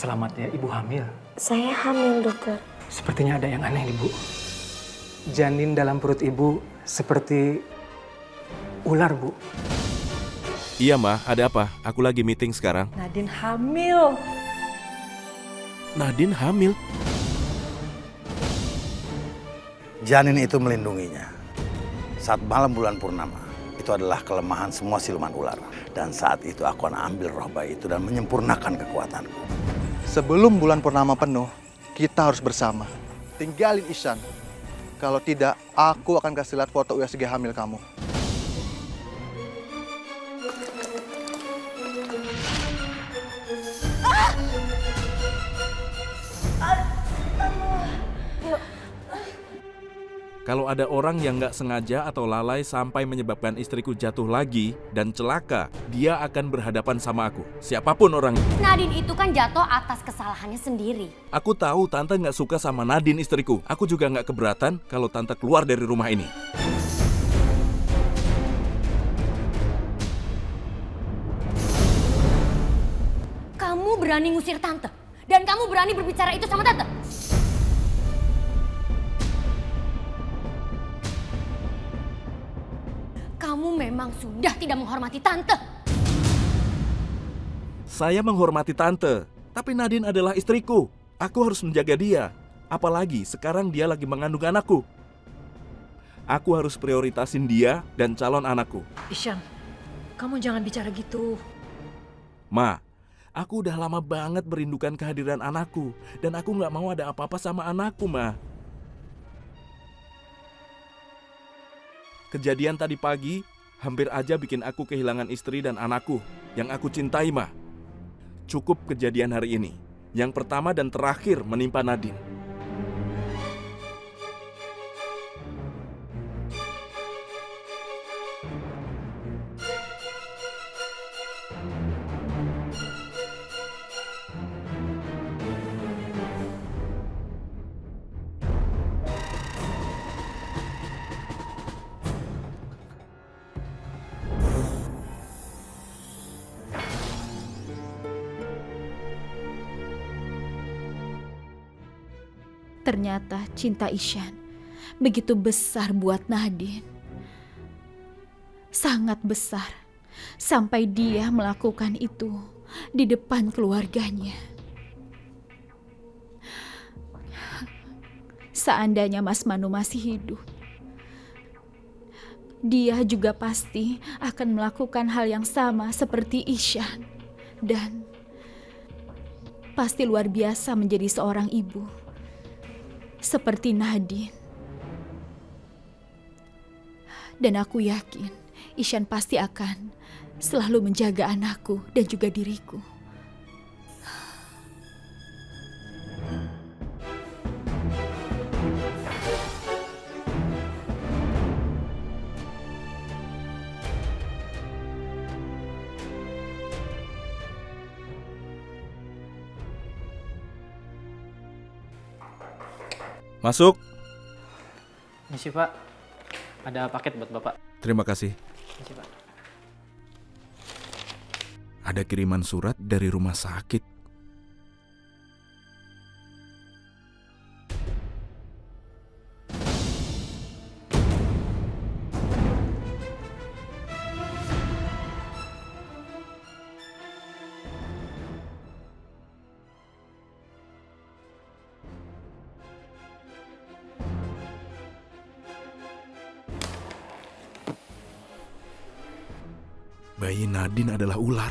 Selamat ya, Ibu hamil. Saya hamil, dokter. Sepertinya ada yang aneh, Ibu. Janin dalam perut Ibu seperti ular, Bu. Iya, Ma. Ada apa? Aku lagi meeting sekarang. Nadine hamil. Nadine hamil? Janin itu melindunginya. Saat malam bulan purnama, itu adalah kelemahan semua siluman ular. Dan saat itu aku akan ambil roh bayi itu dan menyempurnakan kekuatanku. Sebelum bulan purnama penuh, kita harus bersama. Tinggalin Ishan. Kalau tidak, aku akan kasih lihat foto USG hamil kamu. Kalau ada orang yang nggak sengaja atau lalai sampai menyebabkan istriku jatuh lagi dan celaka, dia akan berhadapan sama aku. Siapapun orangnya. Nadine itu kan jatuh atas kesalahannya sendiri. Aku tahu Tante nggak suka sama Nadine istriku. Aku juga nggak keberatan kalau Tante keluar dari rumah ini. Kamu berani ngusir Tante? Dan kamu berani berbicara itu sama Tante? Kamu memang sudah tidak menghormati Tante. Saya menghormati Tante, tapi Nadine adalah istriku. Aku harus menjaga dia. Apalagi sekarang dia lagi mengandung anakku. Aku harus prioritasin dia dan calon anakku. Ishan, kamu jangan bicara gitu. Ma, aku udah lama banget merindukan kehadiran anakku. Dan aku nggak mau ada apa-apa sama anakku, Ma. Kejadian tadi pagi hampir aja bikin aku kehilangan istri dan anakku yang aku cintai, Ma. Cukup kejadian hari ini. Yang pertama dan terakhir menimpa Nadine. Ternyata cinta Ishan begitu besar buat Nadine. Sangat besar. Sampai dia melakukan itu di depan keluarganya. Seandainya Mas Manu masih hidup, dia juga pasti akan melakukan hal yang sama seperti Ishan. Dan pasti luar biasa menjadi seorang ibu seperti Nadine. Dan aku yakin Ishan pasti akan selalu menjaga anakku dan juga diriku. Masuk. Misi, Pak. Ada paket buat Bapak. Terima kasih. Misi, Pak. Ada kiriman surat dari rumah sakit. Bayi Nadine adalah ular.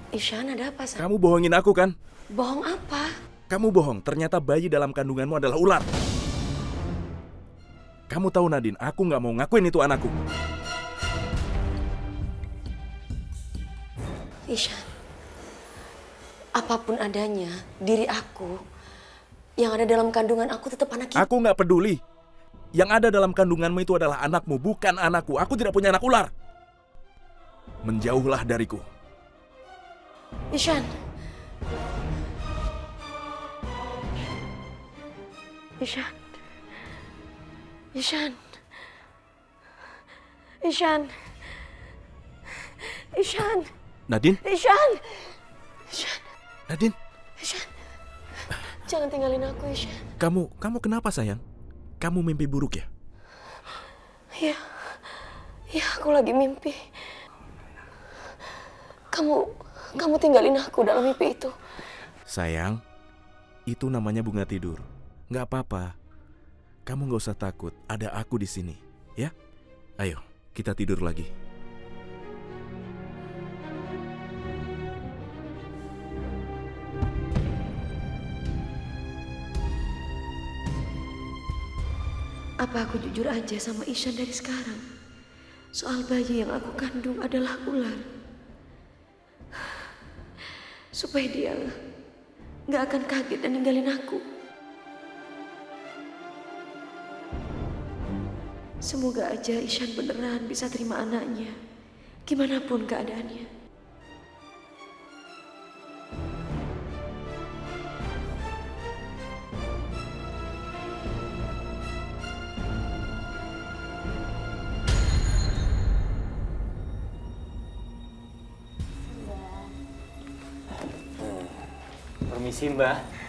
Ishan, ada apa, San? Kamu bohongin aku kan? Bohong apa? Kamu bohong, ternyata bayi dalam kandunganmu adalah ular. Kamu tahu Nadine, aku nggak mau ngakuin itu anakku. Ishan, apapun adanya, diri aku yang ada dalam kandungan aku tetap anak kita. Aku nggak peduli. Yang ada dalam kandunganmu itu adalah anakmu, bukan anakku. Aku tidak punya anak ular. Menjauhlah dariku. Ishan. Ishan. Ishan. Ishan. Ishan. Nadine? Ishan. Ishan. Nadine? Ishan. Jangan tinggalin aku, Ishan. Kamu kenapa sayang? Kamu mimpi buruk ya? Iya. Iya, aku lagi mimpi. Kamu tinggalin aku dalam mimpi itu. Sayang, itu namanya bunga tidur. Nggak apa-apa. Kamu nggak usah takut, ada aku di sini, ya? Ayo, kita tidur lagi. Apa aku jujur aja sama Ishan dari sekarang? Soal bayi yang aku kandung adalah ular. Supaya dia gak akan kaget dan ninggalin aku. Semoga aja Ishan beneran bisa terima anaknya, gimana pun keadaannya. Permisi, Mbak.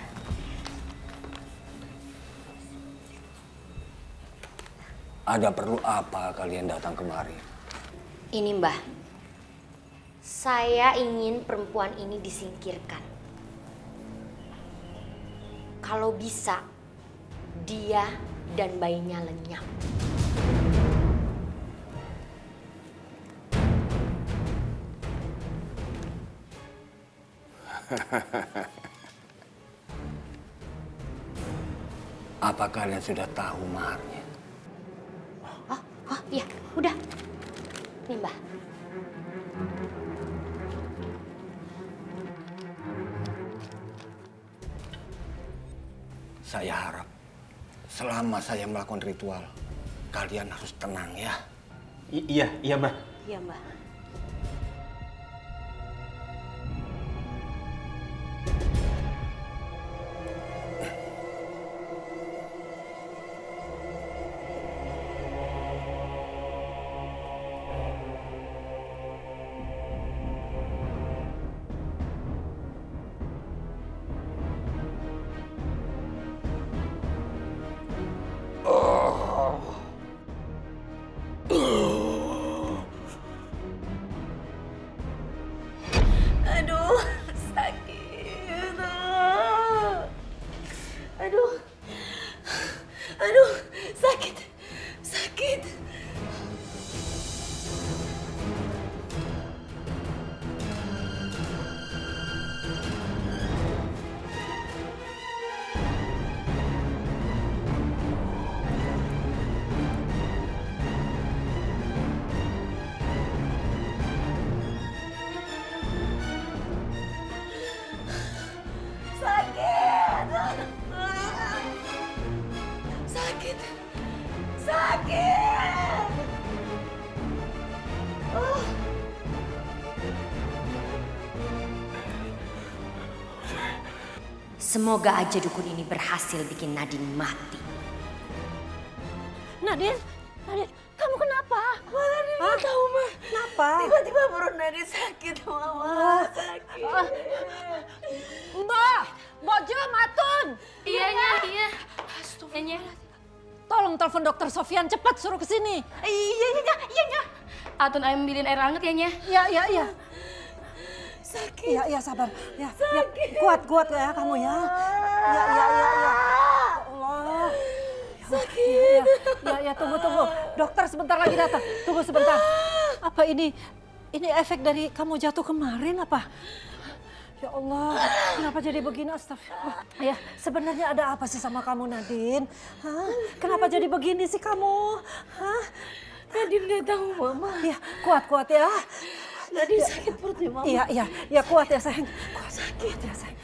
Ada perlu apa kalian datang kemari? Ini Mbah, saya ingin perempuan ini disingkirkan. Kalau bisa, dia dan bayinya lenyap. Apa kalian sudah tahu maharnya? Oh iya, udah. Nih Mbah. Saya harap selama saya melakukan ritual, kalian harus tenang ya. Iya, Mbak. Iya Mbah. Aduh, sakit. Aduh, sakit. Sakit. Sakit. Sakit. Oh. Semoga aja dukun ini berhasil bikin Nadine mati. Nadine, kamu kenapa? Nadine nggak tahu, Ma. Kenapa? Tiba-tiba perut Nadine sakit, Mama. Sakit. Mbak Jo, Matun. Iya. Tolong telepon dokter Sofyan, cepat suruh ke sini. Iya. Atun ambilin air hangat ya, Nya. Iya. Sakit. Iya, sabar. Ya, kuat ya kamu ya. Ya. Allah. Sakit. Ya, tunggu. Dokter sebentar lagi datang. Tunggu sebentar. Apa ini efek dari kamu jatuh kemarin apa? Ya Allah, kenapa jadi begini? Astagfirullah. Ya, sebenarnya ada apa sih sama kamu, Nadine? Hah? Kenapa jadi begini sih kamu? Hah? Nadine nggak tahu, Mama. Ya, kuat ya. Nadine sakit perutnya, Mama. Iya, kuat ya sayang. Kuat ya sayang.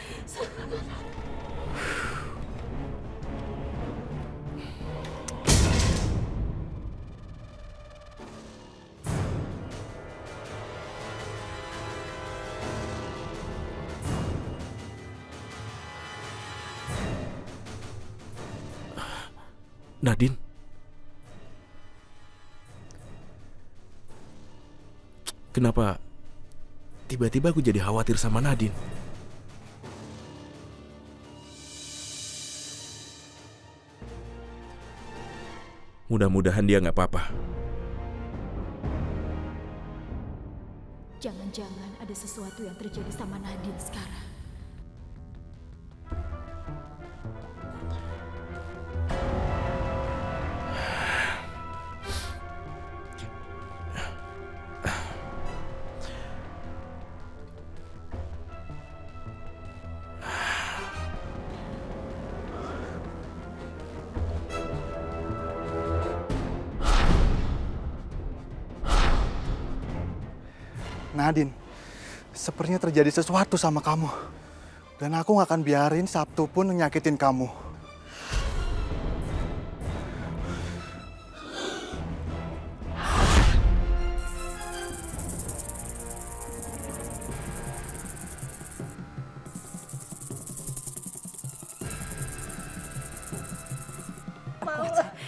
Nadine? Kenapa Tiba-tiba aku jadi khawatir sama Nadine. Mudah-mudahan dia nggak apa-apa. Jangan-jangan ada sesuatu yang terjadi sama Nadine sekarang. Nadine, sepertinya terjadi sesuatu sama kamu. Dan aku gak akan biarin Sabtu pun nyakitin kamu.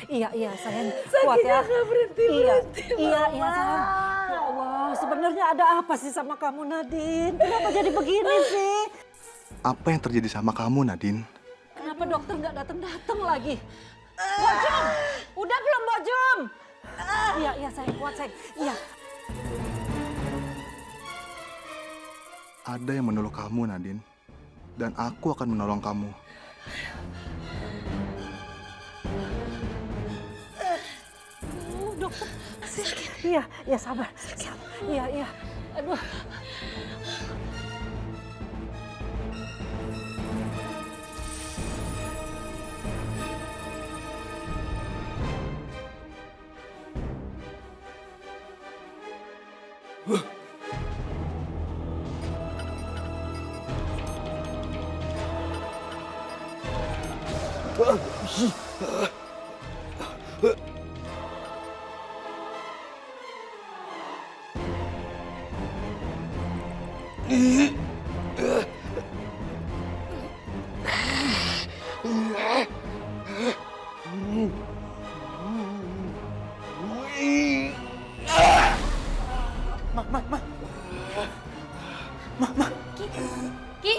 Iya sayang, kuat ya. Iya sayang. Ya Allah, sebenarnya ada apa sih sama kamu Nadine? Kenapa jadi begini sih? Apa yang terjadi sama kamu, Nadine? Kenapa dokter nggak datang lagi? Mbak Jum, udah belum Mbak Jum? Iya sayang, kuat sayang. Iya. Ada yang menolong kamu, Nadine. Dan aku akan menolong kamu. Dokter, iya sabar. Iya. Aduh. Ki.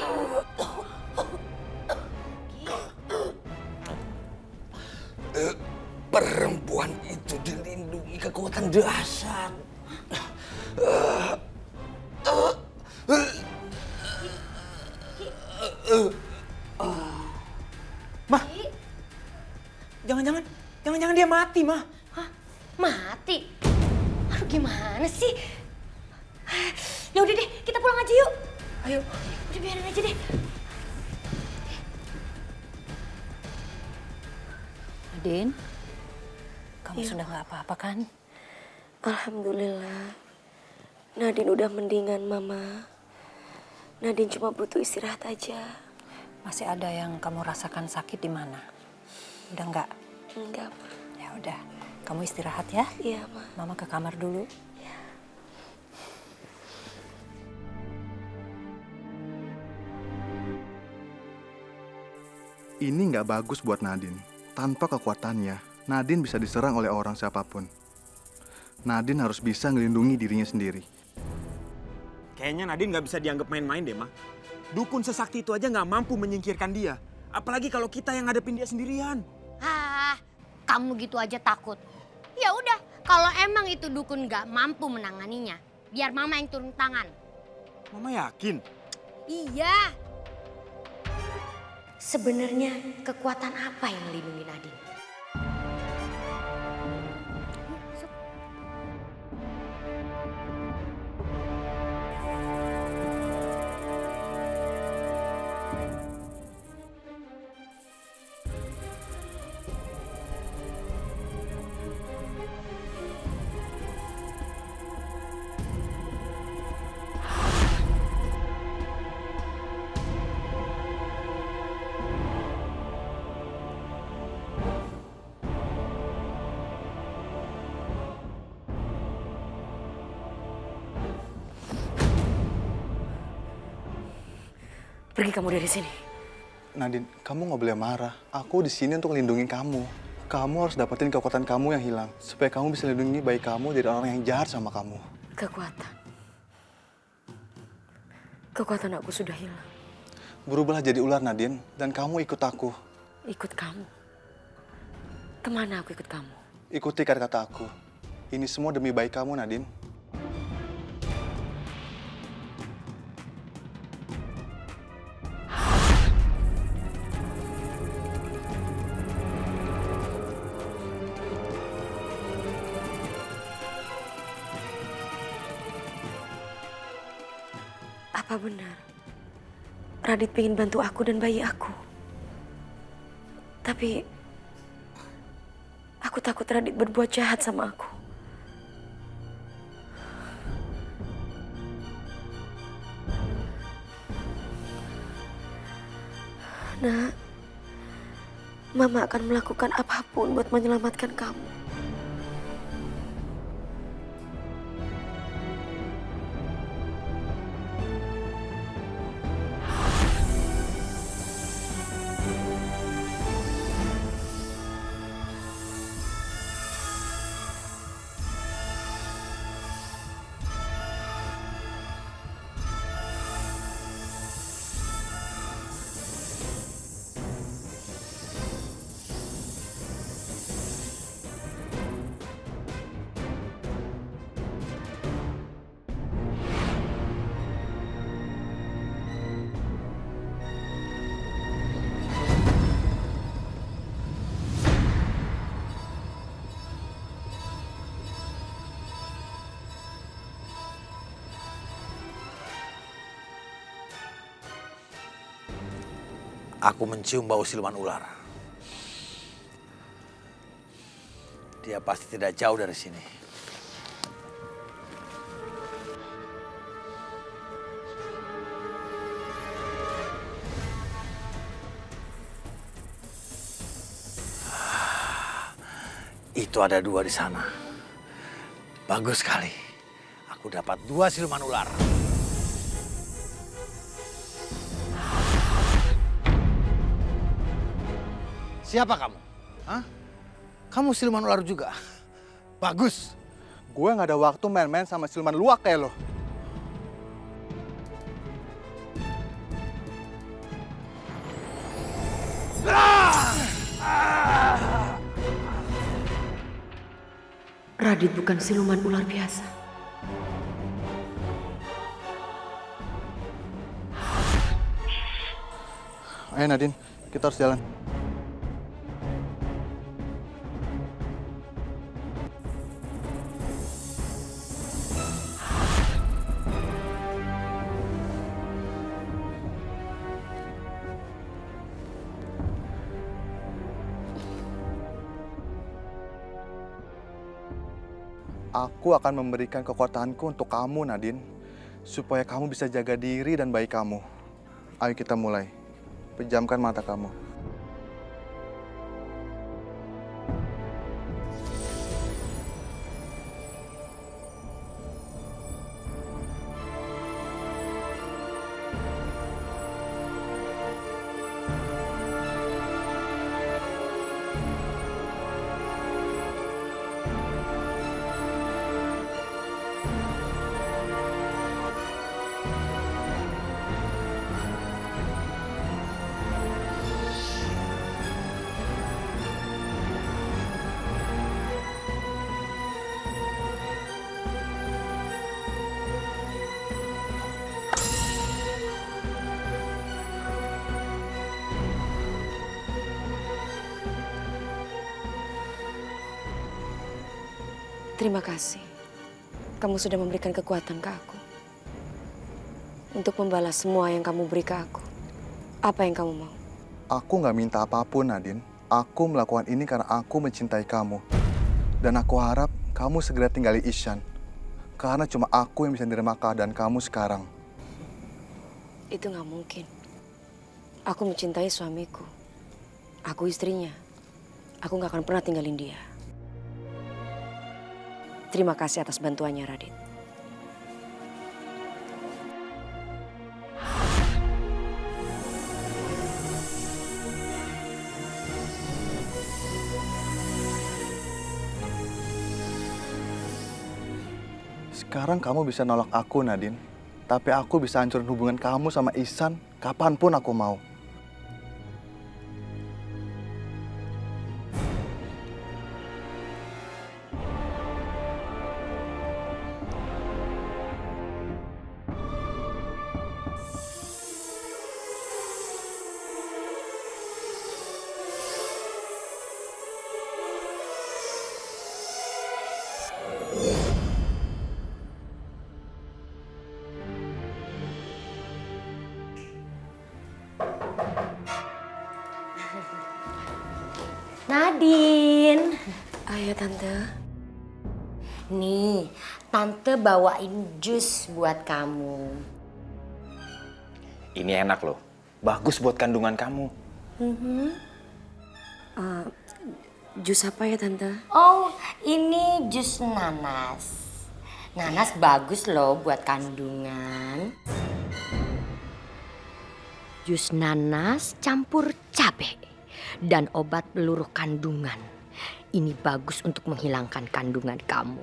Perempuan itu dilindungi kekuatan dahsyat. Mah, jangan dia mati, Mah. Hah? Mati? Aduh gimana sih? Ya udah deh, kita pulang aja yuk. Ayo. Udah biarin aja deh. Nadine, kamu sudah nggak apa-apa kan? Alhamdulillah. Nadine udah mendingan, Mama. Nadine cuma butuh istirahat aja. Masih ada yang kamu rasakan sakit di mana? Udah nggak? Enggak, Ma. Ya udah, kamu istirahat ya. Iya, Ma. Mama ke kamar dulu. Ini nggak bagus buat Nadine. Tanpa kekuatannya, Nadine bisa diserang oleh orang siapapun. Nadine harus bisa ngelindungi dirinya sendiri. Kayaknya Nadine nggak bisa dianggap main-main deh, Ma. Dukun sesakti itu aja nggak mampu menyingkirkan dia. Apalagi kalau kita yang ngadepin dia sendirian. Kamu gitu aja takut. Ya udah, kalau emang itu dukun nggak mampu menanganinya, biar Mama yang turun tangan. Mama yakin? Iya. Sebenarnya kekuatan apa yang melindungi Nadine? Pergi kamu dari sini. Nadine, kamu nggak boleh marah. Aku di sini untuk lindungi kamu. Kamu harus dapetin kekuatan kamu yang hilang. Supaya kamu bisa lindungi bayi kamu dari orang yang jahat sama kamu. Kekuatan. Kekuatan aku sudah hilang. Berubahlah jadi ular, Nadine, dan kamu ikut aku. Ikut kamu? Kemana aku ikut kamu? Ikuti kata-kata aku. Ini semua demi baik kamu, Nadine. Apa benar Radit pengen bantu aku dan bayi aku? Tapi aku takut Radit berbuat jahat sama aku. Nak, Mama akan melakukan apapun buat menyelamatkan kamu. Aku mencium bau siluman ular. Dia pasti tidak jauh dari sini. Itu ada 2 di sana. Bagus sekali. Aku dapat 2 siluman ular. Siapa kamu? Hah? Kamu siluman ular juga? Bagus. Gue nggak ada waktu main-main sama siluman luwak kayak lo. Radit bukan siluman ular biasa. Ayo Nadine, kita harus jalan. Aku akan memberikan kekuatanku untuk kamu, Nadine, supaya kamu bisa jaga diri dan bayi kamu. Ayo kita mulai. Pejamkan mata kamu. Terima kasih. Kamu sudah memberikan kekuatan ke aku. Untuk membalas semua yang kamu beri ke aku. Apa yang kamu mau? Aku nggak minta apapun, Nadine. Aku melakukan ini karena aku mencintai kamu. Dan aku harap kamu segera tinggali Ishan. Karena cuma aku yang bisa menerima keadaan kamu sekarang. Itu nggak mungkin. Aku mencintai suamiku. Aku istrinya. Aku nggak akan pernah tinggalin dia. Terima kasih atas bantuannya, Radit. Sekarang kamu bisa nolak aku, Nadine. Tapi aku bisa hancurin hubungan kamu sama Ihsan kapanpun aku mau. Nadine. Ayo Tante. Nih, Tante bawain jus buat kamu. Ini enak loh. Bagus buat kandungan kamu. Jus apa ya Tante? Oh, ini jus nanas. Nanas bagus loh buat kandungan. Jus nanas campur cabai dan obat peluruh kandungan. Ini bagus untuk menghilangkan kandungan kamu.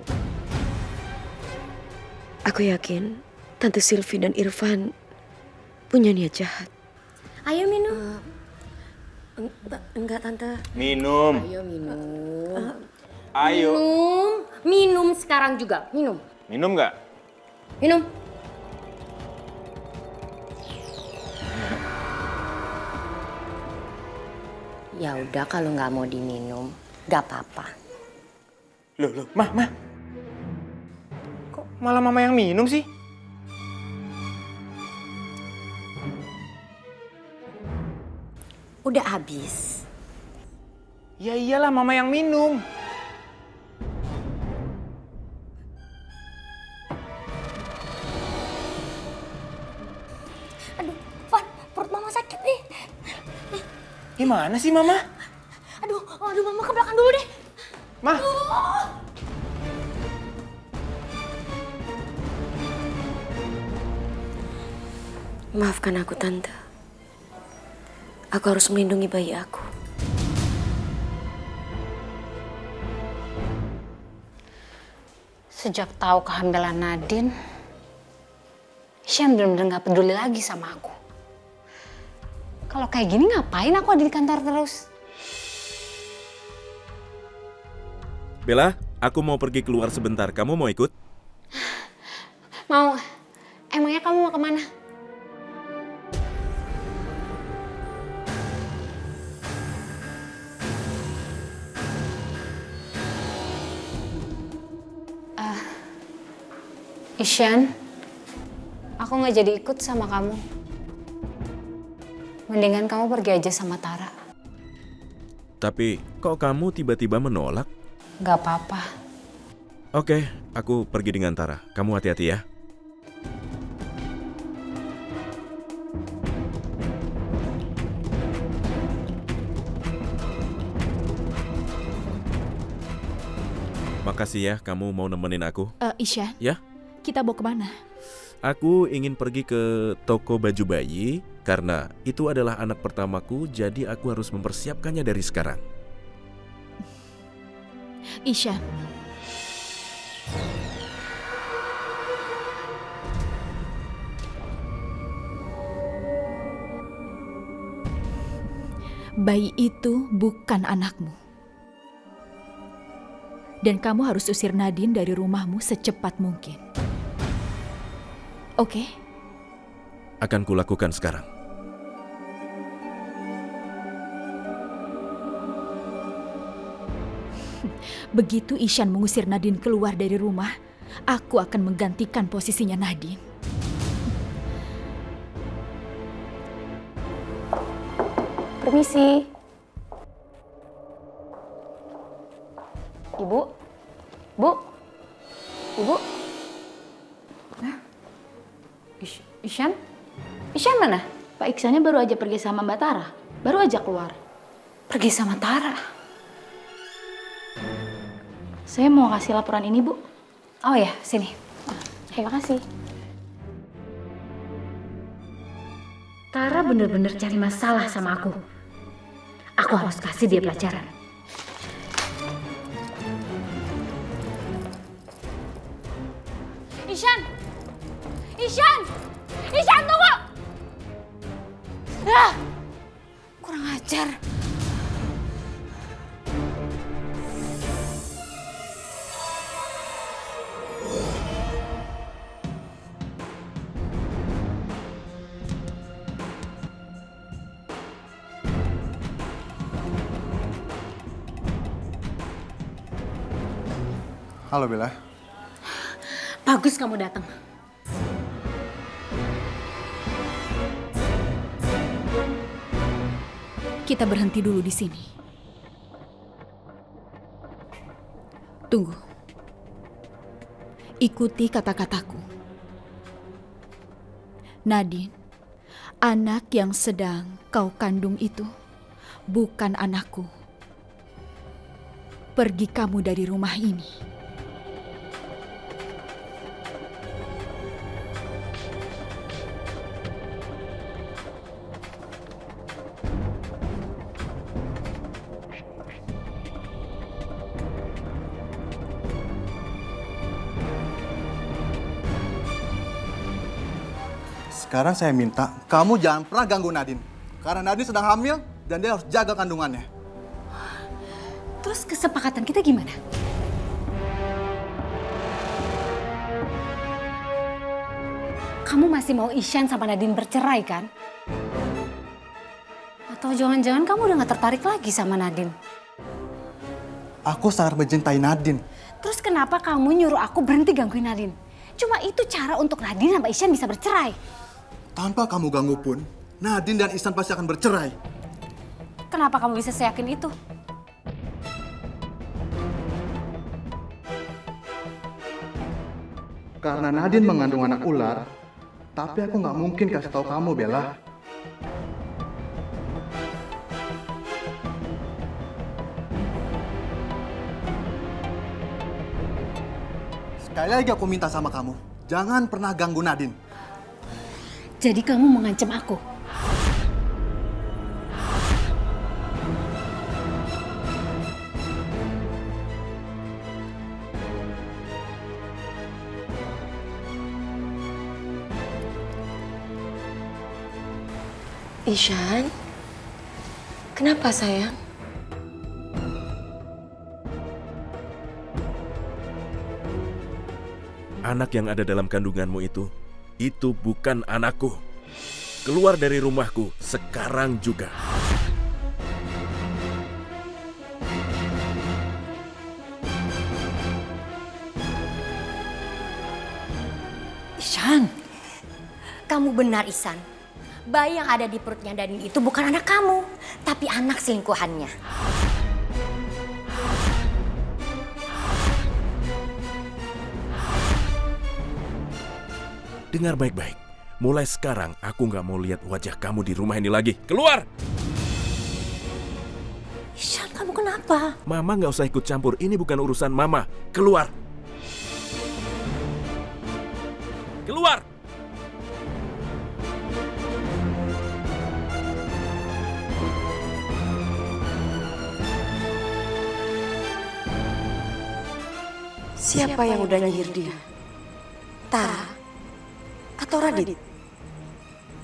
Aku yakin Tante Sylvie dan Irfan punya niat jahat. Ayo minum. Enggak Tante. Minum. Ayo minum. Ayo. Minum sekarang juga. Minum. Minum nggak? Minum. Ya udah kalau nggak mau diminum, nggak apa-apa. Loh, Mah. Kok malah Mama yang minum sih? Udah habis. Ya iyalah Mama yang minum. Aduh, Van, perut Mama sakit nih. Gimana sih Mama? Aduh, Mama ke belakang dulu deh. Mah. Maafkan aku Tante. Aku harus melindungi bayi aku. Sejak tahu kehamilan Nadine, Ihsan benar-benar gak peduli lagi sama aku. Kalau kayak gini ngapain aku ada di kantor terus? Bella, aku mau pergi keluar sebentar. Kamu mau ikut? Mau. Emangnya kamu mau kemana? Ihsan, aku gak jadi ikut sama kamu. Mendingan kamu pergi aja sama Tara. Tapi kok kamu tiba-tiba menolak? Gak apa-apa. Oke, aku pergi dengan Tara. Kamu hati-hati ya. Makasih ya kamu mau nemenin aku. Ihsan, Ya? kita mau kemana? Aku ingin pergi ke toko baju bayi karena itu adalah anak pertamaku, jadi aku harus mempersiapkannya dari sekarang. Ihsan, bayi itu bukan anakmu. Dan kamu harus usir Nadine dari rumahmu secepat mungkin. Oke? Akan kulakukan sekarang. Begitu Ihsan mengusir Nadine keluar dari rumah, aku akan menggantikan posisinya Nadine. Permisi. Ibu? Bu? Ibu? Ihsan? Ihsan mana? Pak Iksannya baru aja pergi sama Mbak Tara. Baru aja keluar. Pergi sama Tara? Saya mau kasih laporan ini, Bu. Oh ya, sini. Terima kasih. Tara bener-bener cari masalah sama aku. Aku harus kasih dia pelajaran. Ihsan! Ishan! Ishan, tunggu! Ah! Kurang ajar. Halo Bella. Bagus kamu datang. Kita berhenti dulu di sini. Tunggu. Ikuti kata-kataku. Nadine, anak yang sedang kau kandung itu bukan anakku. Pergi kamu dari rumah ini. Sekarang saya minta kamu jangan pernah ganggu Nadine. Karena Nadine sedang hamil dan dia harus jaga kandungannya. Terus kesepakatan kita gimana? Kamu masih mau Ishan sama Nadine bercerai kan? Atau jangan-jangan kamu udah gak tertarik lagi sama Nadine? Aku sangat mencintai Nadine. Terus kenapa kamu nyuruh aku berhenti gangguin Nadine? Cuma itu cara untuk Nadine sama Ishan bisa bercerai. Tanpa kamu ganggu pun, Nadine dan Ihsan pasti akan bercerai. Kenapa kamu bisa seyakin itu? Karena Nadine mengandung anak ular, tapi aku nggak mungkin kasih tahu kamu, Bella. Sekali lagi aku minta sama kamu, jangan pernah ganggu Nadine. Jadi kamu mengancam aku? Ishan, kenapa sayang? Anak yang ada dalam kandunganmu itu bukan anakku. Keluar dari rumahku sekarang juga. Ihsan, kamu benar Ihsan. Bayi yang ada di perutnya Nadine itu bukan anak kamu, tapi anak selingkuhannya. Dengar baik-baik. Mulai sekarang aku nggak mau lihat wajah kamu di rumah ini lagi. Keluar! Ihsan, kamu kenapa? Mama nggak usah ikut campur. Ini bukan urusan Mama. Keluar! Keluar! Siapa yang udah nyihir dia? Tara? Atau Radit?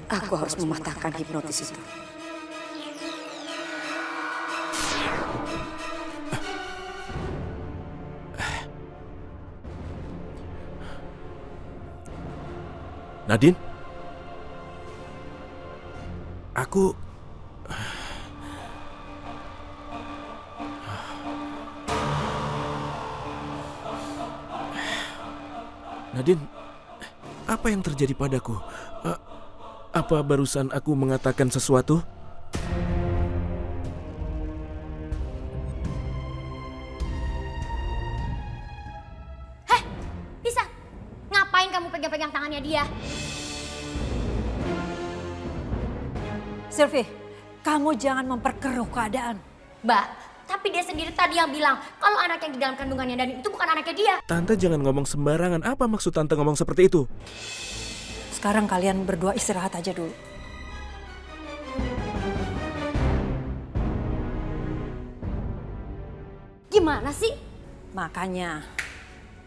Aku harus mematahkan hipnotis itu. Nadine? Aku... Nadine, apa yang terjadi padaku? Apa barusan aku mengatakan sesuatu? Heh, bisa. Ngapain kamu pegang-pegang tangannya dia? Sylvie, kamu jangan memperkeruh keadaan. Mbak, tapi dia sendiri tadi yang bilang kalau anak yang di dalam kandungannya Nadine itu bukan anaknya dia. Tante jangan ngomong sembarangan. Apa maksud Tante ngomong seperti itu? Sekarang kalian berdua istirahat aja dulu. Gimana sih? Makanya,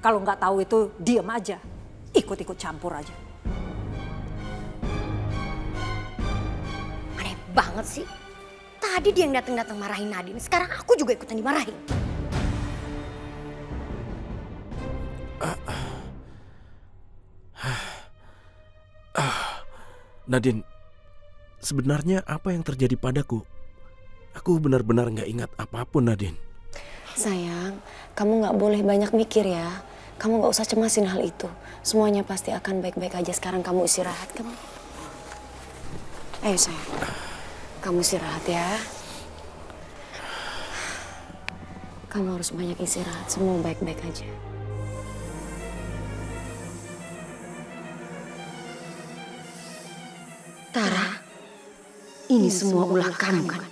kalau nggak tahu itu diam aja. Ikut-ikut campur aja. banget sih. Tadi dia yang datang-datang marahin Nadine, sekarang aku juga ikutan dimarahin. Nadine, sebenarnya apa yang terjadi padaku? Aku benar-benar nggak ingat apapun, Nadine. Sayang, kamu nggak boleh banyak mikir ya. Kamu nggak usah cemasin hal itu. Semuanya pasti akan baik-baik aja. Sekarang kamu istirahat, kamu. Ayo sayang, kamu istirahat ya. Kamu harus banyak istirahat. Semua baik-baik aja. Tara, ini semua ulah kamu kan?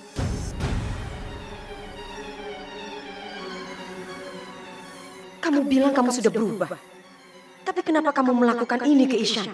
Kamu bilang kamu sudah berubah. Tapi kenapa kamu melakukan ini ke Ishan?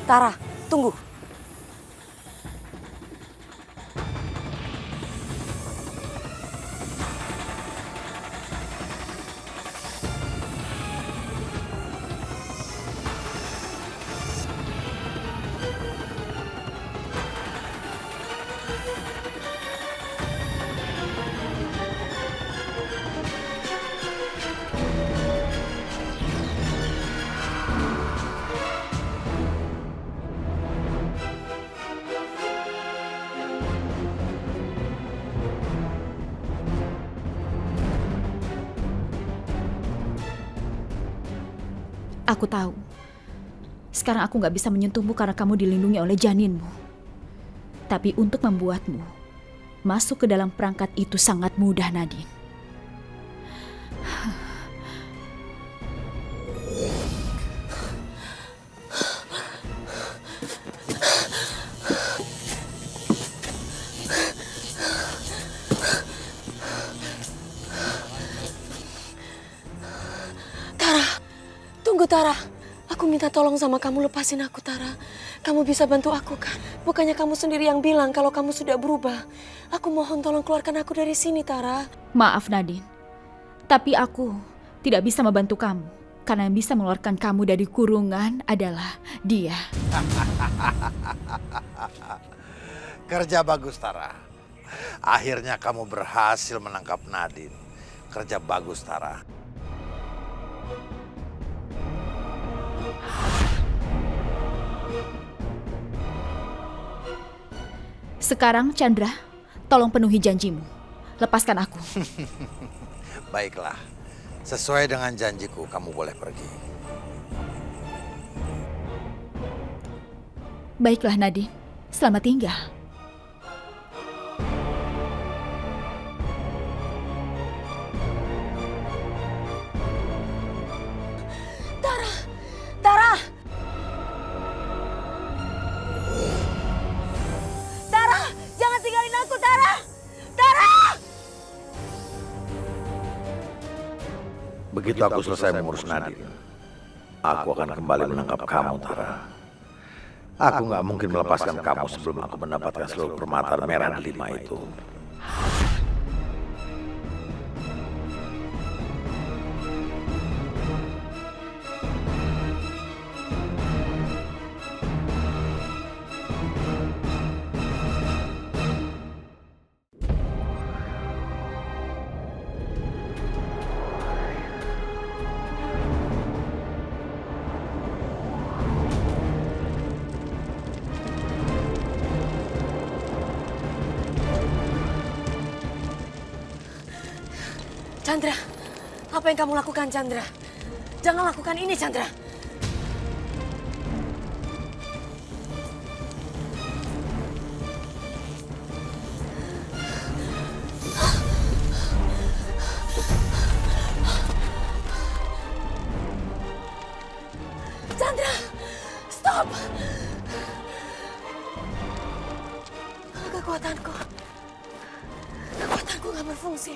Tara, tunggu. Aku tahu. Sekarang aku gak bisa menyentuhmu karena kamu dilindungi oleh janinmu. Tapi untuk membuatmu masuk ke dalam perangkat itu sangat mudah, Nadine. Tara, aku minta tolong sama kamu, lepasin aku, Tara. Kamu bisa bantu aku kan? Bukannya kamu sendiri yang bilang kalau kamu sudah berubah. Aku mohon tolong keluarkan aku dari sini, Tara. Maaf, Nadine. Tapi aku tidak bisa membantu kamu. Karena yang bisa mengeluarkan kamu dari kurungan adalah dia. Kerja bagus, Tara. Akhirnya kamu berhasil menangkap Nadine. Kerja bagus, Tara. Sekarang, Chandra, tolong penuhi janjimu. Lepaskan aku. Baiklah. Sesuai dengan janjiku, kamu boleh pergi. Baiklah, Nadine. Selamat tinggal. Tara! Jangan tinggalin aku, Tara! Tara! Begitu aku selesai mengurus Nadine, aku akan kembali menangkap kamu, Tara. Aku nggak mungkin melepaskan kamu sebelum aku mendapatkan seluruh permata merah delima itu. Chandra, apa yang kamu lakukan, Chandra? Jangan lakukan ini, Chandra. akan berfungsi.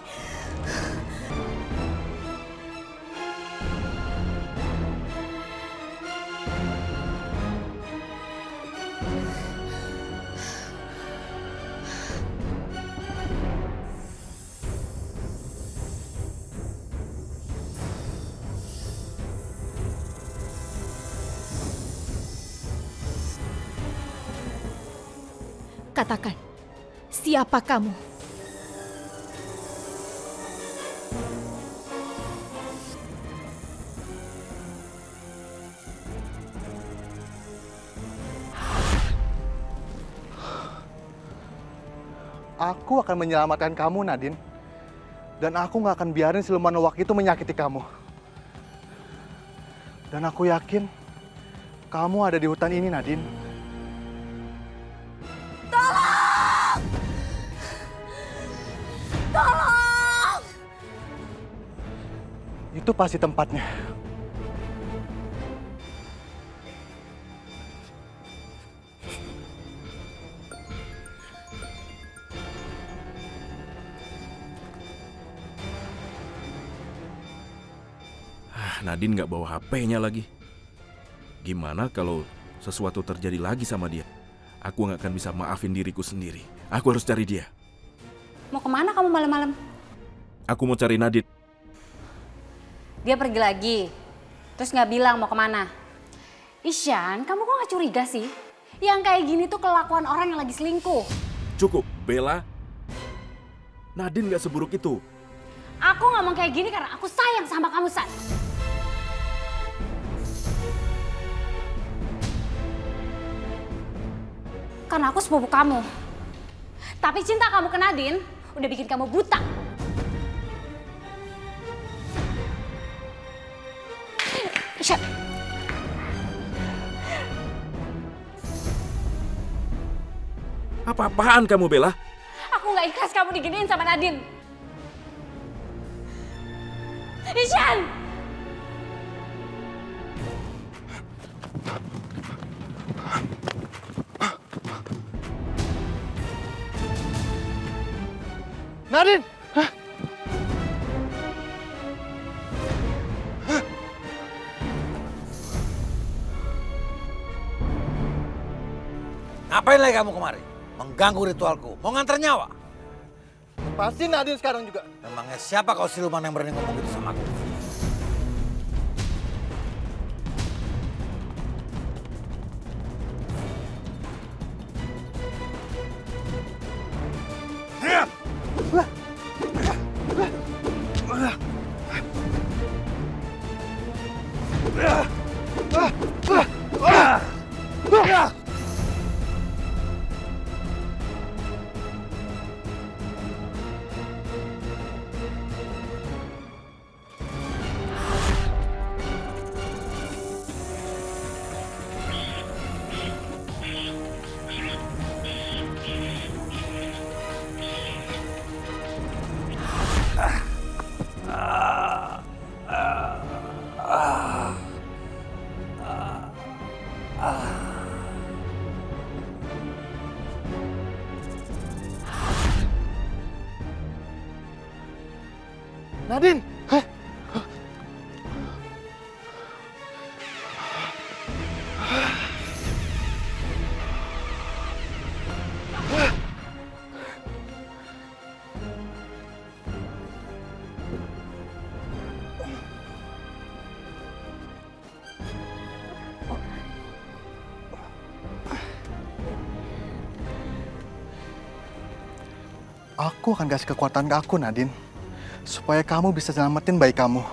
Katakan, siapa kamu? Aku akan menyelamatkan kamu, Nadine. Dan aku nggak akan biarin siluman uak itu menyakiti kamu. Dan aku yakin kamu ada di hutan ini, Nadine. Tolong! Itu pasti tempatnya. Nadine nggak bawa HP-nya lagi. Gimana kalau sesuatu terjadi lagi sama dia? Aku nggak akan bisa maafin diriku sendiri. Aku harus cari dia. Mau kemana kamu malam-malam? Aku mau cari Nadine. Dia pergi lagi, terus nggak bilang mau kemana. Isyan, kamu kok nggak curiga sih? Yang kayak gini tuh kelakuan orang yang lagi selingkuh. Cukup, Bella. Nadine nggak seburuk itu. Aku ngomong kayak gini karena aku sayang sama kamu, San. Karena aku sepupu kamu. Tapi cinta kamu ke Nadine udah bikin kamu buta. Isya. Apa-apaan kamu, Bella? Aku nggak ikhlas kamu diginiin sama Nadine. Isyan! Nadine! Ngapain lagi kamu kemari? Mengganggu ritualku, mau nganter nyawa? Pasti Nadine sekarang juga. Memangnya siapa kau siluman yang berani ngomong gitu sama aku? Nadine! Aku akan kasih kekuatan ke aku, Nadine. Supaya kamu bisa selamatin bayi kamu.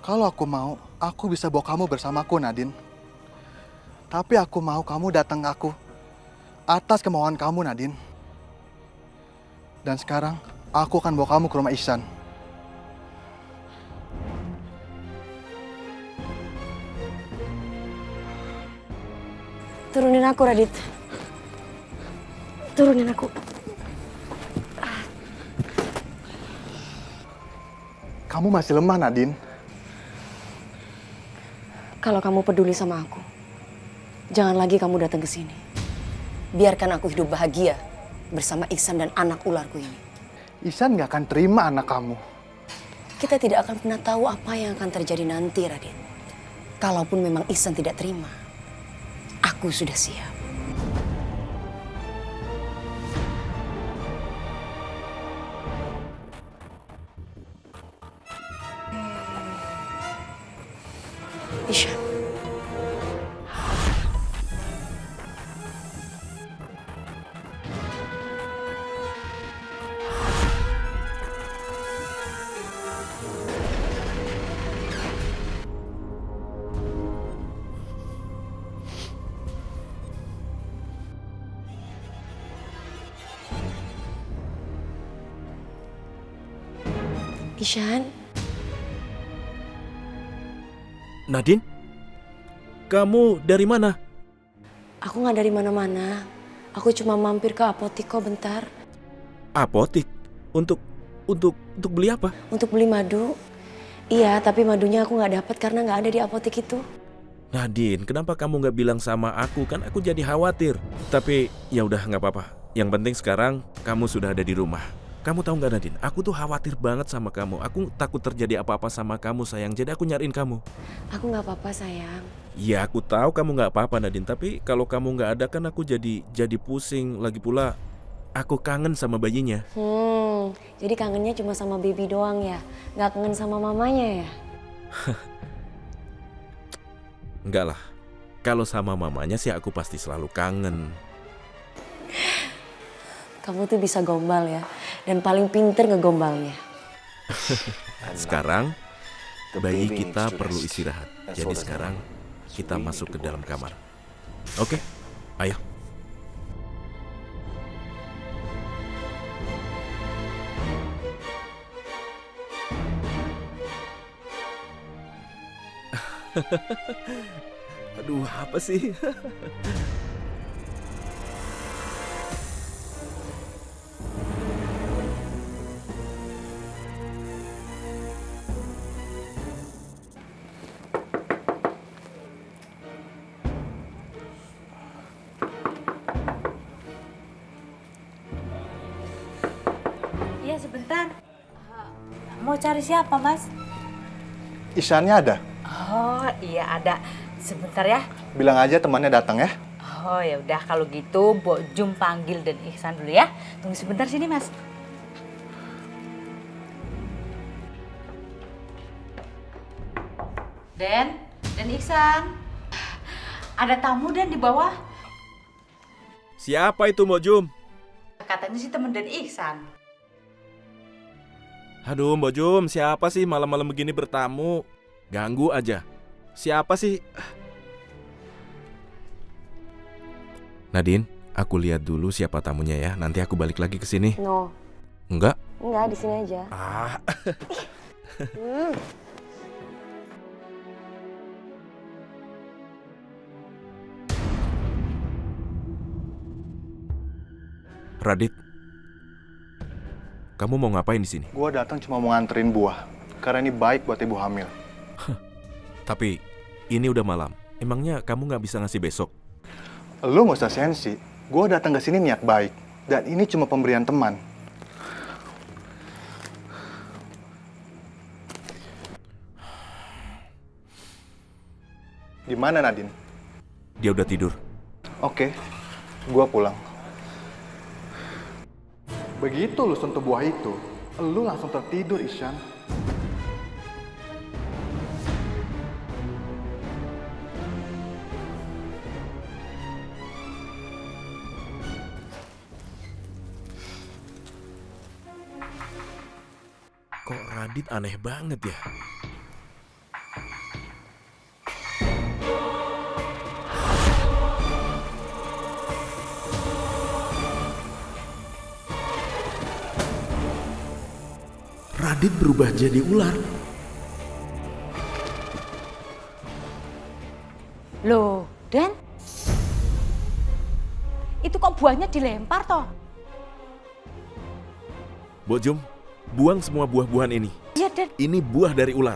Kalau aku mau, aku bisa bawa kamu bersamaku, Nadine. Tapi aku mau kamu datang ke aku atas kemauan kamu, Nadine. Dan sekarang, aku akan bawa kamu ke rumah Ihsan. Turunin aku, Radit. Turunin aku. Kamu masih lemah, Nadine. Kalau kamu peduli sama aku, jangan lagi kamu datang ke sini. Biarkan aku hidup bahagia bersama Ihsan dan anak ularku ini. Ihsan gak akan terima anak kamu. Kita tidak akan pernah tahu apa yang akan terjadi nanti, Radit. Kalaupun memang Ihsan tidak terima, aku sudah siap. Ihsan. Ihsan. Nadine? Kamu dari mana? Aku nggak dari mana-mana. Aku cuma mampir ke apotik kok bentar. Apotik? Untuk beli apa? Untuk beli madu. Iya, tapi madunya aku nggak dapat karena nggak ada di apotik itu. Nadine, kenapa kamu nggak bilang sama aku? Kan aku jadi khawatir. Tapi ya udah nggak apa-apa. Yang penting sekarang kamu sudah ada di rumah. Kamu tahu nggak Nadine? Aku tuh khawatir banget sama kamu. Aku takut terjadi apa-apa sama kamu sayang. Jadi aku nyariin kamu. Aku nggak apa-apa sayang. Ya aku tahu kamu nggak apa-apa Nadine. Tapi kalau kamu nggak ada kan aku jadi pusing. Lagi pula aku kangen sama bayinya. Jadi kangennya cuma sama baby doang ya? Nggak kangen sama mamanya ya? Enggak lah. Kalau sama mamanya sih aku pasti selalu kangen. Kamu tuh bisa gombal ya, dan paling pinter ngegombalnya. Sekarang bayi kita perlu istirahat. Jadi sekarang kita masuk ke dalam kamar. Oke, ayo. Aduh, apa sih? Iya sebentar. Mau cari siapa Mas? Ihsannya ada? Oh iya ada. Sebentar ya. Bilang aja temannya datang ya. Oh ya udah kalau gitu Mbok Jum panggil Dan Ihsan dulu ya. Tunggu sebentar sini Mas. Dan Ihsan. Ada tamu Dan di bawah. Siapa itu Mbok Jum? Katanya sih temen Dan Ihsan. Aduh Mbok Jum, siapa sih malam-malam begini bertamu? Ganggu aja. Siapa sih? Nadine, aku lihat dulu siapa tamunya ya. Nanti aku balik lagi ke sini. No. Enggak? Enggak, di sini aja. Radit, kamu mau ngapain di sini? Gua datang cuma mau nganterin buah, karena ini baik buat ibu hamil. Tapi ini udah malam. Emangnya kamu nggak bisa ngasih besok? Lu nggak usah sensi. Gua datang ke sini niat baik, dan ini cuma pemberian teman. Gimana Nadine? Dia udah tidur. Oke, gua pulang. Begitu lu sentuh buah itu, lu langsung tertidur, Ihsan. Kok Radit aneh banget ya? Radit berubah jadi ular. Loh, Dan? Itu kok buahnya dilempar toh? Mbok Jum, buang semua buah-buahan ini. Iya, Dan. Ini buah dari ular.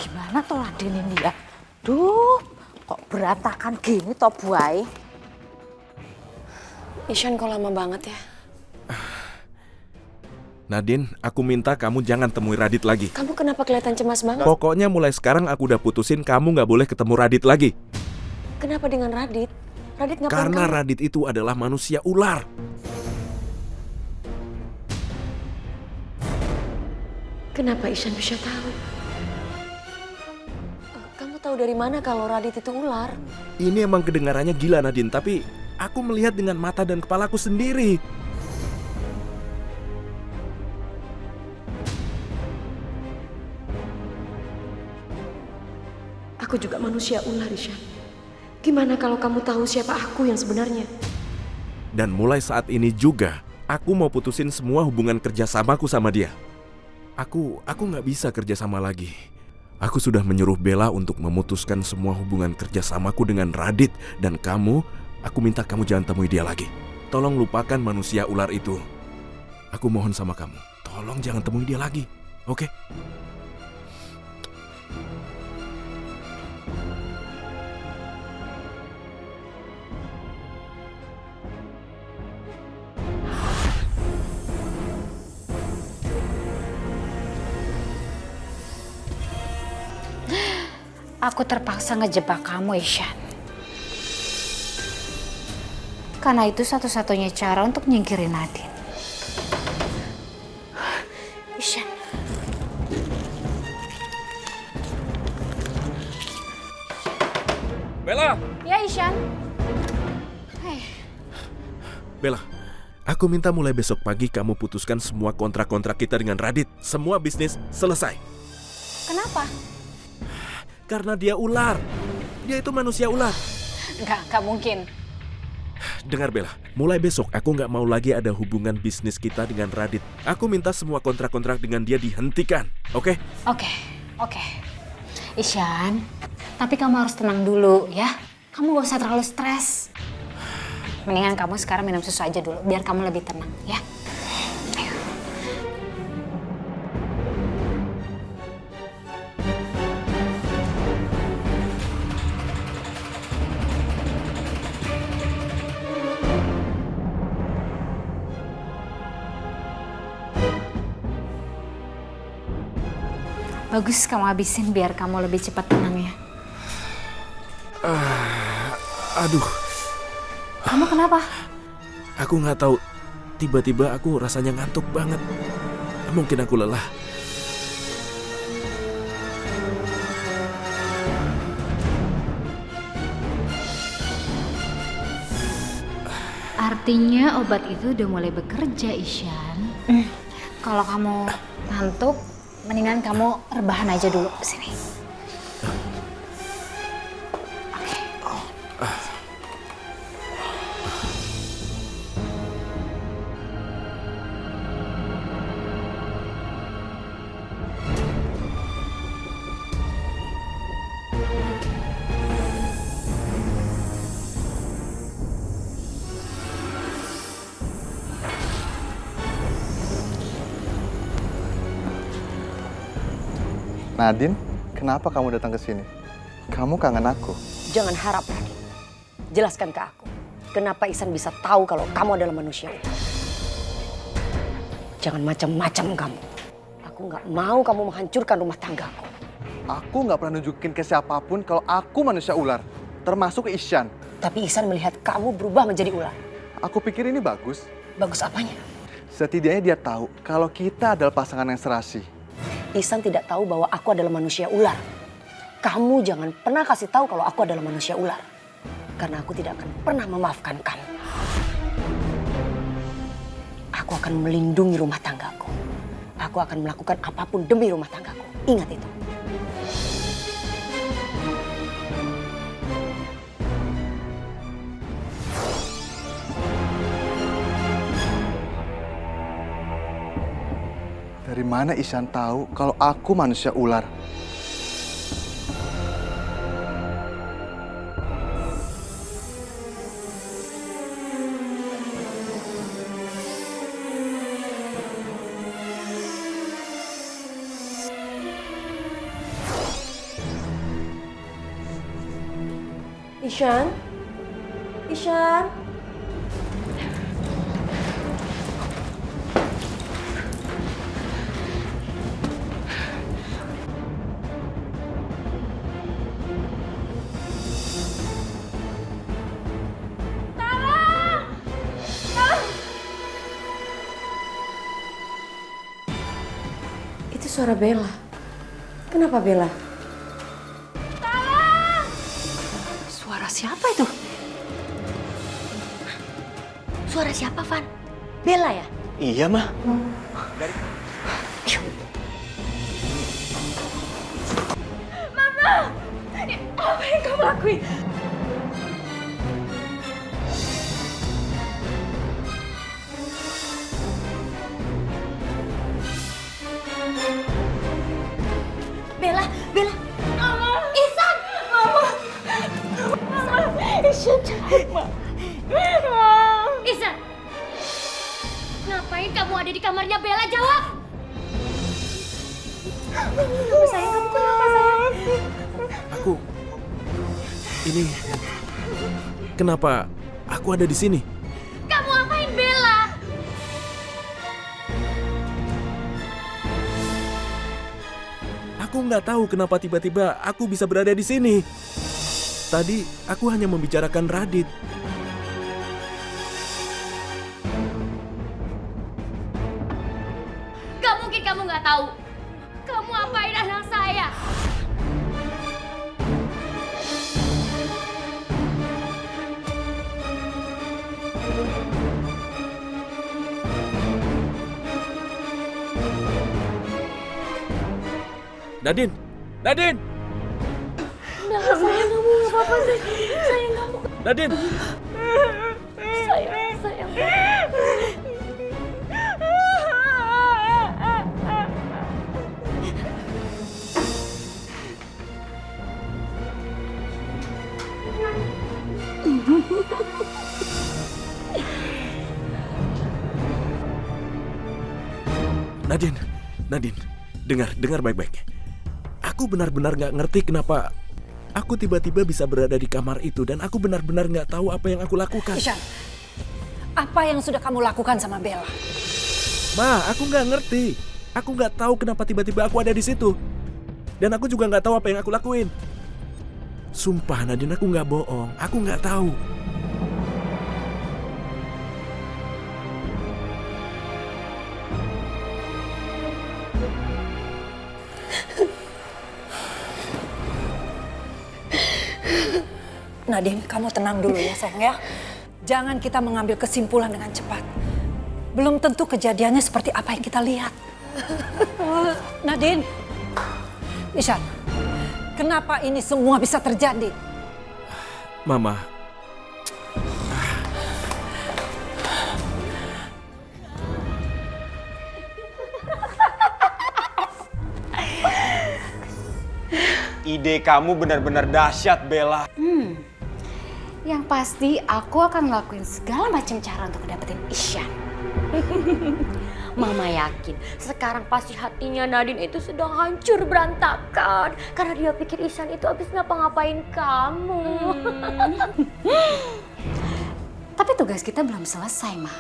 Gimana toh Raden ini ya? Duh, kok berantakan gini toh buahnya? Ishan kok lama banget ya? Nadine, aku minta kamu jangan temui Radit lagi. Kamu kenapa kelihatan cemas banget? Pokoknya mulai sekarang aku udah putusin kamu nggak boleh ketemu Radit lagi. Kenapa dengan Radit? Radit ngapain Karena kamu? Radit itu adalah manusia ular. Kenapa Ishan bisa tahu? Kamu tahu dari mana kalau Radit itu ular? Ini emang kedengarannya gila Nadine, tapi aku melihat dengan mata dan kepalaku sendiri. Aku juga manusia ular, Ishan. Gimana kalau kamu tahu siapa aku yang sebenarnya? Dan mulai saat ini juga, aku mau putusin semua hubungan kerjasamaku sama dia. Aku nggak bisa kerjasama lagi. Aku sudah menyuruh Bella untuk memutuskan semua hubungan kerjasamaku dengan Radit. Dan kamu, aku minta kamu jangan temui dia lagi. Tolong lupakan manusia ular itu. Aku mohon sama kamu, tolong jangan temui dia lagi, oke? Aku terpaksa ngejebak kamu, Ishan. Karena itu satu-satunya cara untuk nyingkirin Nadine. Ishan. Bella! Ya, Ishan. Hei. Bella, aku minta mulai besok pagi kamu putuskan semua kontrak-kontrak kita dengan Radit. Semua bisnis selesai. Kenapa? Karena dia ular. Dia itu manusia ular. Enggak mungkin. Dengar Bella, mulai besok aku nggak mau lagi ada hubungan bisnis kita dengan Radit. Aku minta semua kontrak-kontrak dengan dia dihentikan, oke? Oke. Ishan, tapi kamu harus tenang dulu ya. Kamu gak usah terlalu stres. Mendingan kamu sekarang minum susu aja dulu, biar kamu lebih tenang ya. Bagus kamu habisin biar kamu lebih cepat tenang ya. Aduh. Kamu kenapa? Aku nggak tahu. Tiba-tiba aku rasanya ngantuk banget. Mungkin aku lelah. Artinya obat itu udah mulai bekerja, Ishan. Kalau kamu ngantuk, mendingan kamu rebahan aja dulu sini. Nadine, kenapa kamu datang ke sini? Kamu kangen aku. Jangan harap, Radit. Jelaskan ke aku, kenapa Ihsan bisa tahu kalau kamu adalah manusia ular? Jangan macam-macam kamu. Aku nggak mau kamu menghancurkan rumah tanggaku. Aku nggak pernah nunjukin ke siapapun kalau aku manusia ular, termasuk ke Ihsan. Tapi Ihsan melihat kamu berubah menjadi ular. Aku pikir ini bagus. Bagus apanya? Setidaknya dia tahu kalau kita adalah pasangan yang serasi. Ihsan tidak tahu bahwa aku adalah manusia ular. Kamu jangan pernah kasih tahu kalau aku adalah manusia ular. Karena aku tidak akan pernah memaafkan kamu. Aku akan melindungi rumah tanggaku. Aku akan melakukan apapun demi rumah tanggaku. Ingat itu. Dari mana Ihsan tahu kalau aku manusia ular? Ishan? Ishan? Itu suara Bella. Kenapa Bella? Suara siapa itu? Suara siapa, Van? Bella ya? Iya, Mah. Mama! Apa yang kamu lakuin? Bella, Bella. Mama. Ihsan. Mama. Mama. Ihsan, jawab, Ma. Ihsan. Ngapain kamu ada di kamarnya Bella? Jawab. Kenapa sayang? Kamu kenapa sayang? Kenapa aku ada di sini? Kamu apain Bella? Aku nggak tahu kenapa tiba-tiba aku bisa berada di sini. Tadi aku hanya membicarakan Radit. Gak mungkin kamu nggak tahu. Kamu apain anak saya? Nadine! Nadine! Bella, sayang kamu nggak apa-apa sih. Sayang kamu. Nadine! Sayang. Nadine, dengar baik-baik. Aku benar-benar nggak ngerti kenapa aku tiba-tiba bisa berada di kamar itu dan aku benar-benar nggak tahu apa yang aku lakukan. Ihsan, apa yang sudah kamu lakukan sama Bella? Ma, aku nggak ngerti. Aku nggak tahu kenapa tiba-tiba aku ada di situ. Dan aku juga nggak tahu apa yang aku lakuin. Sumpah Nadine, aku nggak bohong. Aku nggak tahu. Nadine, kamu tenang dulu ya sayang ya. Jangan kita mengambil kesimpulan dengan cepat. Belum tentu kejadiannya seperti apa yang kita lihat. Nadine, Ihsan, kenapa ini semua bisa terjadi? Mama. Ide kamu benar-benar dahsyat, Bella. Yang pasti aku akan ngelakuin segala macam cara untuk dapetin Ihsan. Mama yakin sekarang pasti hatinya Nadine itu sedang hancur berantakan karena dia pikir Ihsan itu habis ngapa-ngapain kamu. Tapi tugas kita belum selesai, Ma.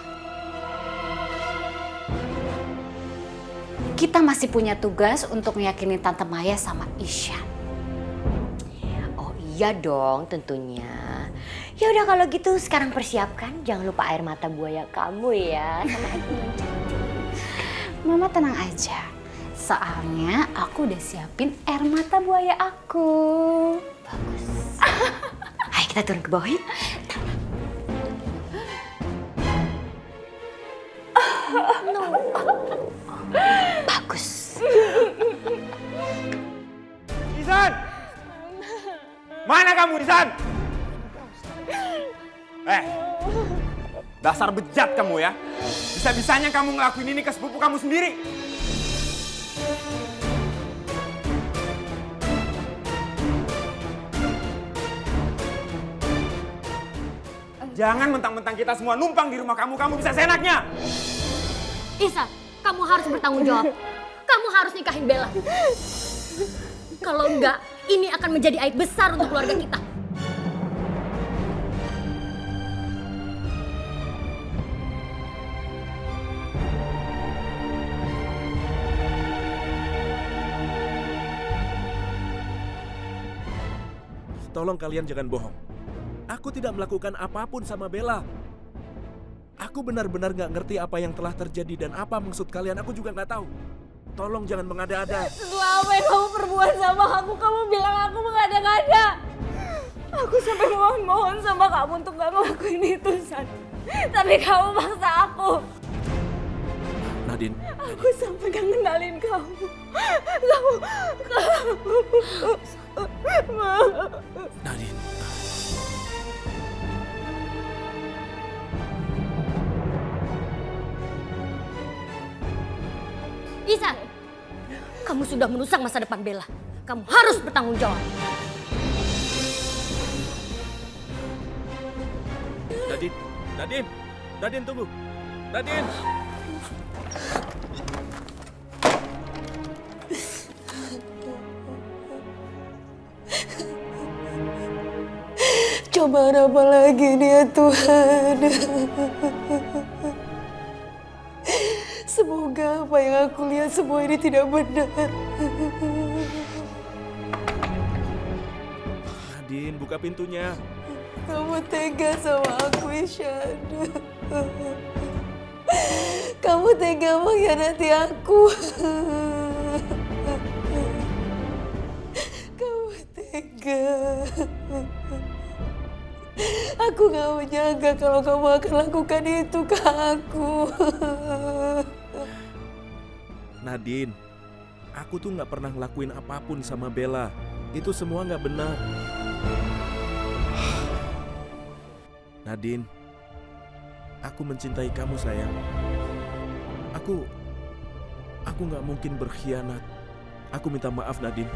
Kita masih punya tugas untuk meyakini Tante Maya sama Ihsan. Oh iya dong tentunya. Ya udah kalau gitu sekarang persiapkan, jangan lupa air mata buaya kamu ya sama acting yang cantik. Mama tenang aja, soalnya aku udah siapin air mata buaya aku. Bagus. Ayo kita turun ke bawah yuk. No. Bagus. Ihsan! Mana kamu, Ihsan? Dasar bejat kamu ya. Bisa-bisanya kamu ngelakuin ini ke sepupu kamu sendiri. Jangan mentang-mentang kita semua numpang di rumah kamu bisa seenaknya. Ihsan, kamu harus bertanggung jawab. Kamu harus nikahin Bella. Kalau enggak, ini akan menjadi aib besar untuk keluarga kita. tolong kalian jangan bohong. Aku tidak melakukan apapun sama Bella. Aku benar-benar gak ngerti apa yang telah terjadi dan apa maksud kalian. Aku juga gak tahu. Tolong jangan mengada-ada. Setelah apa yang kamu perbuat sama aku, kamu bilang aku mengada-ngada. Aku sampai mohon-mohon sama kamu untuk gak ngelakuin itu, San. Tapi kamu maksa aku. Nadine. Aku sampai gak ngenalin kamu. Nadine. Isan, kamu sudah merusak masa depan Bella. Kamu harus bertanggung jawab. Nadine tunggu. Nadine. Cobaan apa lagi nih ya Tuhan? Semoga apa yang aku lihat semua ini tidak benar. Nadine, buka pintunya. Kamu tega sama aku, Ishan. Kamu tega mengkhianati aku. Kamu tega. Aku gak menyangka kalau kamu akan lakukan itu ke aku. Nadine, aku tuh gak pernah ngelakuin apapun sama Bella. Itu semua gak benar. Nadine, aku mencintai kamu sayang. Aku gak mungkin berkhianat. Aku minta maaf Nadine.